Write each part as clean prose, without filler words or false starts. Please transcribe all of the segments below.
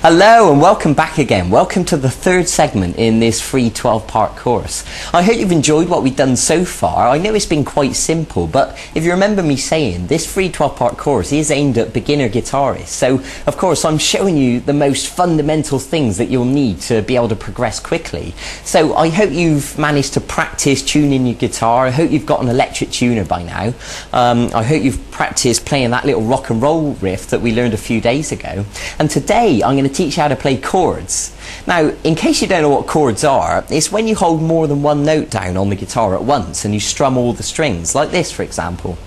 Hello and welcome back again. Welcome to the third segment in this free 12-part course. I hope you've enjoyed what we've done so far. I know it's been quite simple, but if you remember me saying, this free 12-part course is aimed at beginner guitarists. So, of course, I'm showing you the most fundamental things that you'll need to be able to progress quickly. So I hope you've managed to practice tuning your guitar. I hope you've got an electric tuner by now. I hope you've practiced playing that little rock and roll riff that we learned a few days ago. And today I'm going to teach you how to play chords. Now, in case you don't know what chords are, it's when you hold more than one note down on the guitar at once and you strum all the strings, like this for example.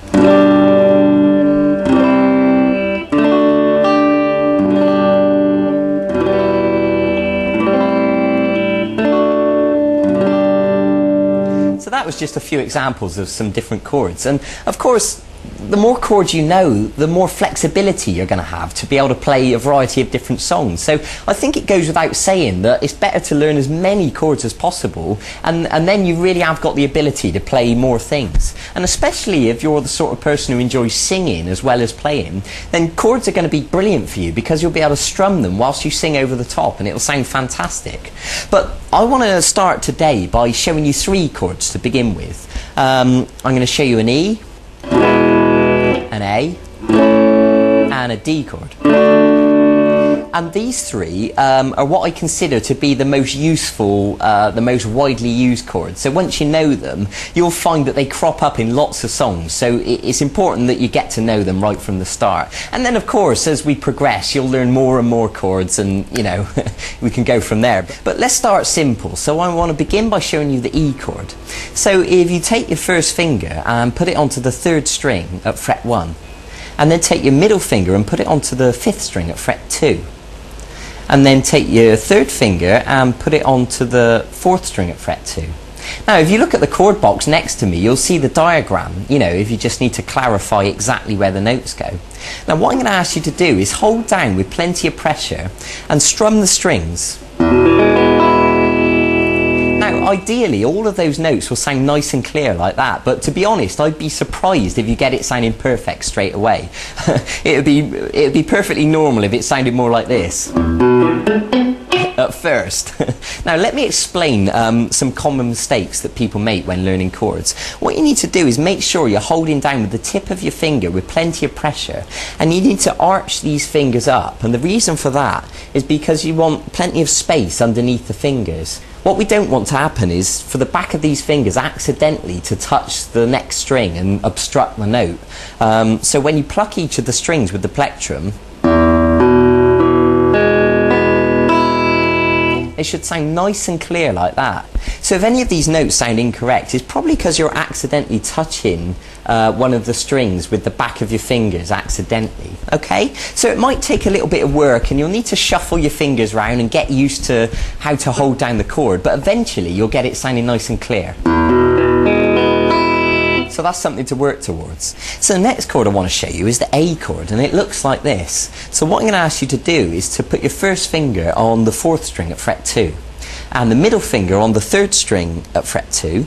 So that was just a few examples of some different chords, and of course the more chords you know, the more flexibility you're going to have to be able to play a variety of different songs. So I think it goes without saying that it's better to learn as many chords as possible, and then you really have got the ability to play more things. And especially if you're the sort of person who enjoys singing as well as playing, then chords are going to be brilliant for you because you'll be able to strum them whilst you sing over the top and it'll sound fantastic. But I want to start today by showing you three chords to begin with. I'm going to show you an E, an A, and a D chord. And these three are what I consider to be the most useful, the most widely used chords. So once you know them, you'll find that they crop up in lots of songs. So it's important that you get to know them right from the start. And then of course, as we progress, you'll learn more and more chords, and you know, we can go from there. But let's start simple. So I want to begin by showing you the E chord. So if you take your first finger and put it onto the third string at fret 1, and then take your middle finger and put it onto the 5th string at fret 2. And then take your third finger and put it onto the 4th string at fret 2. Now, if you look at the chord box next to me, you'll see the diagram, you know, if you just need to clarify exactly where the notes go. Now, what I'm going to ask you to do is hold down with plenty of pressure and strum the strings. Now, ideally, all of those notes will sound nice and clear like that, but to be honest, I'd be surprised if you get it sounding perfect straight away. It'd be perfectly normal if it sounded more like this at first. Now, let me explain some common mistakes that people make when learning chords. What you need to do is make sure you're holding down with the tip of your finger with plenty of pressure, and you need to arch these fingers up, and the reason for that is because you want plenty of space underneath the fingers. What we don't want to happen is for the back of these fingers accidentally to touch the next string and obstruct the note. So when you pluck each of the strings with the plectrum, it should sound nice and clear like that. So if any of these notes sound incorrect, it's probably because you're accidentally touching one of the strings with the back of your fingers accidentally. Okay? So it might take a little bit of work and you'll need to shuffle your fingers around and get used to how to hold down the chord, but eventually you'll get it sounding nice and clear. So that's something to work towards. So the next chord I want to show you is the A chord, and it looks like this. So what I'm going to ask you to do is to put your first finger on the 4th string at fret 2, and the middle finger on the 3rd string at fret 2,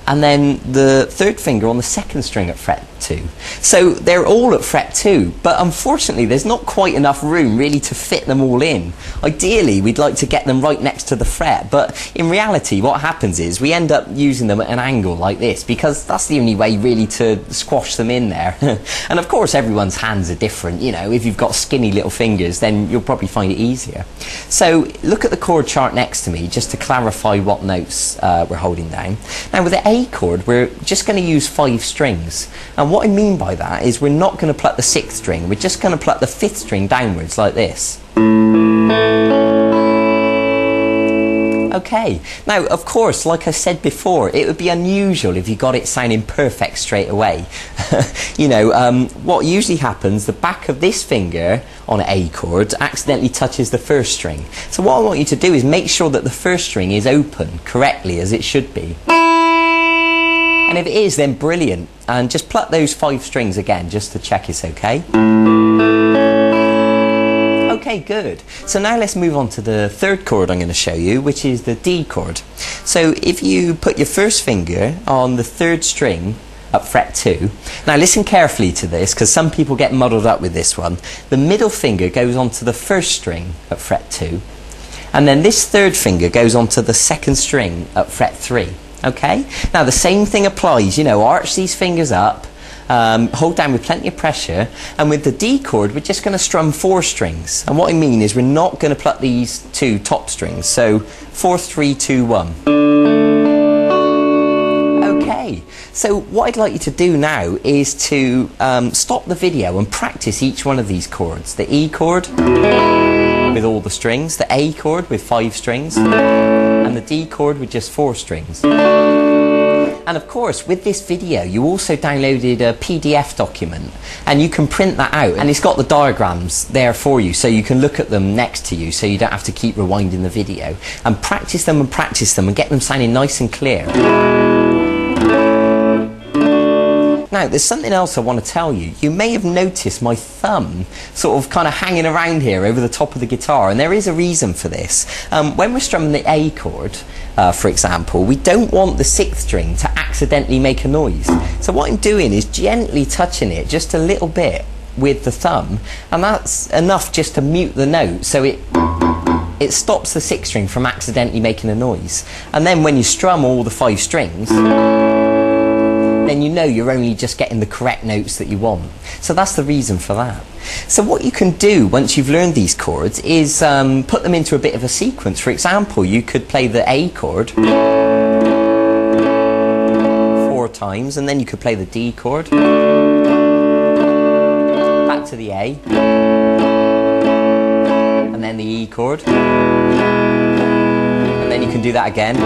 and then the 3rd finger on the 2nd string at fret 2. So they're all at fret 2, but unfortunately there's not quite enough room really to fit them all in. Ideally we'd like to get them right next to the fret, but in reality what happens is we end up using them at an angle like this, because that's the only way really to squash them in there. And of course everyone's hands are different, you know, if you've got skinny little fingers then you'll probably find it easier. So look at the chord chart next to me just to clarify what notes we're holding down. Now with the A chord we're just going to use 5 strings, and what I mean by that is we're not going to pluck the 6th string, we're just going to pluck the 5th string downwards like this. Okay, now of course, like I said before, it would be unusual if you got it sounding perfect straight away. You know, what usually happens, the back of this finger on an A chord accidentally touches the 1st string. So what I want you to do is make sure that the 1st string is open correctly as it should be. And if it is, then brilliant. And just pluck those 5 strings again, just to check it's okay. Okay, good. So now let's move on to the 3rd chord I'm going to show you, which is the D chord. So if you put your first finger on the 3rd string at fret 2. Now listen carefully to this, because some people get muddled up with this one. The middle finger goes onto the first string at fret 2, and then this third finger goes onto the second string at fret 3. Okay? Now the same thing applies, you know, arch these fingers up, hold down with plenty of pressure, and with the D chord we're just going to strum 4 strings. And what I mean is we're not going to pluck these 2 top strings. So 4, 3, 2, 1. Okay, so what I'd like you to do now is to stop the video and practice each one of these chords. The E chord with all the strings, the A chord with 5 strings, and the D chord with just 4 strings. And of course, with this video, you also downloaded a PDF document, and you can print that out, and it's got the diagrams there for you, so you can look at them next to you, so you don't have to keep rewinding the video. And practice them and get them sounding nice and clear. Now, there's something else I want to tell you. You may have noticed my thumb sort of kind of hanging around here over the top of the guitar, and there is a reason for this. When we're strumming the A chord, for example, we don't want the 6th string to accidentally make a noise. So what I'm doing is gently touching it just a little bit with the thumb, and that's enough just to mute the note, so it stops the 6th string from accidentally making a noise. And then when you strum all the 5 strings, then you know you're only just getting the correct notes that you want. So that's the reason for that. So what you can do once you've learned these chords is put them into a bit of a sequence. For example, you could play the A chord 4 times, and then you could play the D chord, back to the A, and then the E chord, and then you can do that again.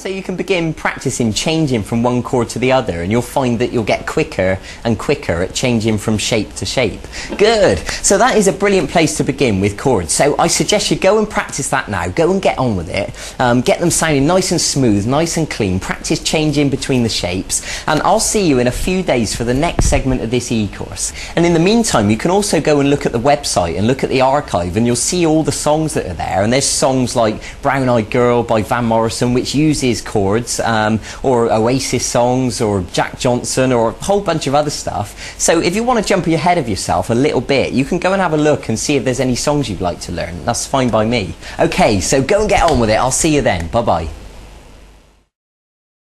You can begin practicing changing from one chord to the other, and you'll find that you'll get quicker and quicker at changing from shape to shape. Good. So that is a brilliant place to begin with chords. So I suggest you go and practice that now. Go and get on with it. Get them sounding nice and smooth, nice and clean. Practice changing between the shapes, and I'll see you in a few days for the next segment of this e-course. And in the meantime, you can also go and look at the website and look at the archive, and you'll see all the songs that are there. And there's songs like Brown Eyed Girl by Van Morrison, which uses chords, or Oasis songs, or Jack Johnson, or a whole bunch of other stuff. So if you want to jump ahead of yourself a little bit, you can go and have a look and see if there's any songs you'd like to learn. That's fine by me. Okay, so go and get on with it. I'll see you then. Bye bye.